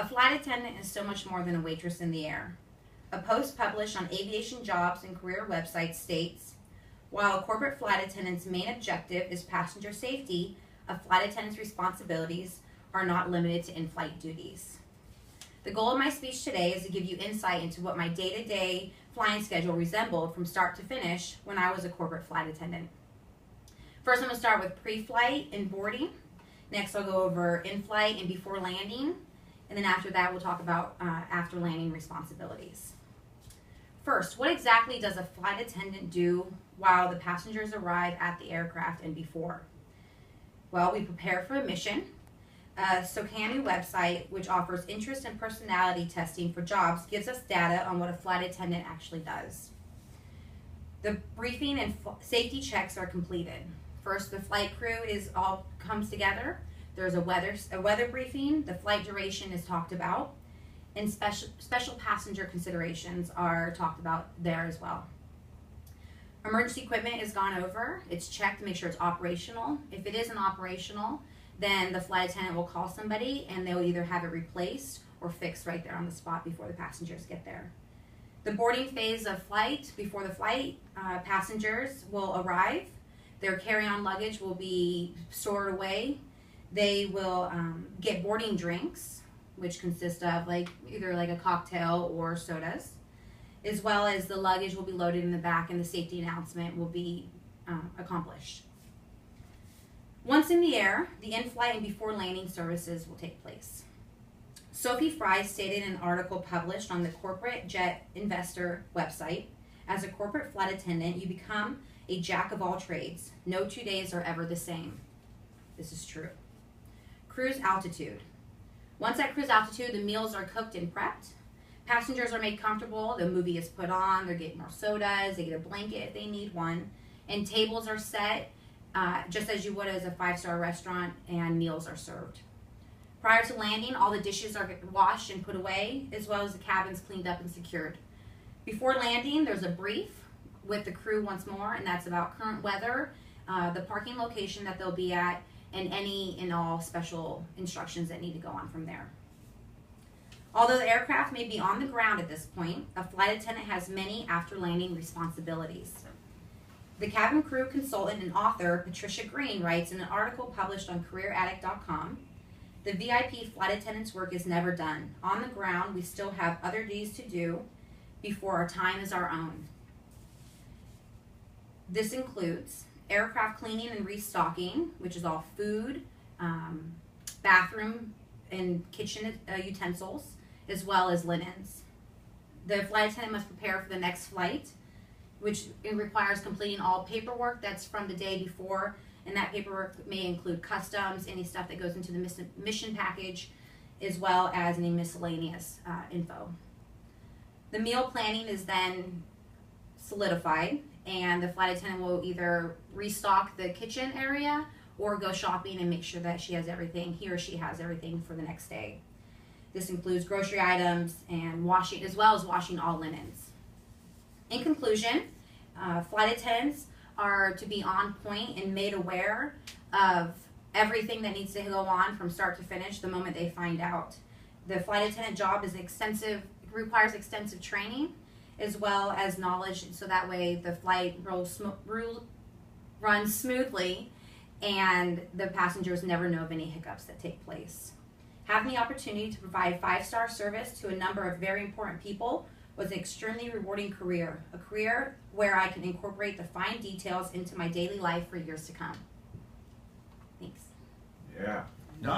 A flight attendant is so much more than a waitress in the air. A post published on aviation jobs and career websites states, while a corporate flight attendant's main objective is passenger safety, a flight attendant's responsibilities are not limited to in-flight duties. The goal of my speech today is to give you insight into what my day-to-day flying schedule resembled from start to finish when I was a corporate flight attendant. First, I'm going to start with pre-flight and boarding. Next, I'll go over in-flight and before landing. And then after that, we'll talk about after landing responsibilities. First, what exactly does a flight attendant do while the passengers arrive at the aircraft and before? Well, we prepare for a mission. SOCAMI website, which offers interest and personality testing for jobs, gives us data on what a flight attendant actually does. The briefing and safety checks are completed. First, the flight crew all comes together. There's a weather briefing. The flight duration is talked about, and special passenger considerations are talked about there as well. Emergency equipment is gone over. It's checked to make sure it's operational. If it isn't operational, then the flight attendant will call somebody and they'll either have it replaced or fixed right there on the spot before the passengers get there. The boarding phase of flight, before the flight, passengers will arrive. Their carry-on luggage will be stored away. They will get boarding drinks, which consist of either a cocktail or sodas, as well as the luggage will be loaded in the back and the safety announcement will be accomplished. Once in the air, the in-flight and before landing services will take place. Sophie Fry stated in an article published on the Corporate Jet Investor website, as a corporate flight attendant, you become a jack of all trades. No 2 days are ever the same. This is true. Cruise altitude. Once at cruise altitude, the meals are cooked and prepped. Passengers are made comfortable. The movie is put on. They're getting more sodas. They get a blanket if they need one. And tables are set just as you would as a 5-star restaurant, and meals are served. Prior to landing, all the dishes are washed and put away, as well as the cabins cleaned up and secured. Before landing, there's a brief with the crew once more, and that's about current weather, the parking location that they'll be at, and any and all special instructions that need to go on from there. Although the aircraft may be on the ground at this point, a flight attendant has many after landing responsibilities. The cabin crew consultant and author Patricia Green writes in an article published on CareerAddict.com, the VIP flight attendant's work is never done. On the ground, we still have other duties to do before our time is our own. This includes aircraft cleaning and restocking, which is all food, bathroom and kitchen utensils, as well as linens. The flight attendant must prepare for the next flight, which requires completing all paperwork that's from the day before, and that paperwork may include customs, any stuff that goes into the mission package, as well as any miscellaneous info. The meal planning is then solidified, and the flight attendant will either restock the kitchen area or go shopping and make sure that he or she has everything for the next day. This includes grocery items and washing, as well as washing all linens. In conclusion, flight attendants are to be on point and made aware of everything that needs to go on from start to finish the moment they find out. The flight attendant job is requires extensive training as well as knowledge, so that way the flight runs smoothly and the passengers never know of any hiccups that take place. Having the opportunity to provide 5-star service to a number of very important people was an extremely rewarding career, a career where I can incorporate the fine details into my daily life for years to come. Thanks. Yeah.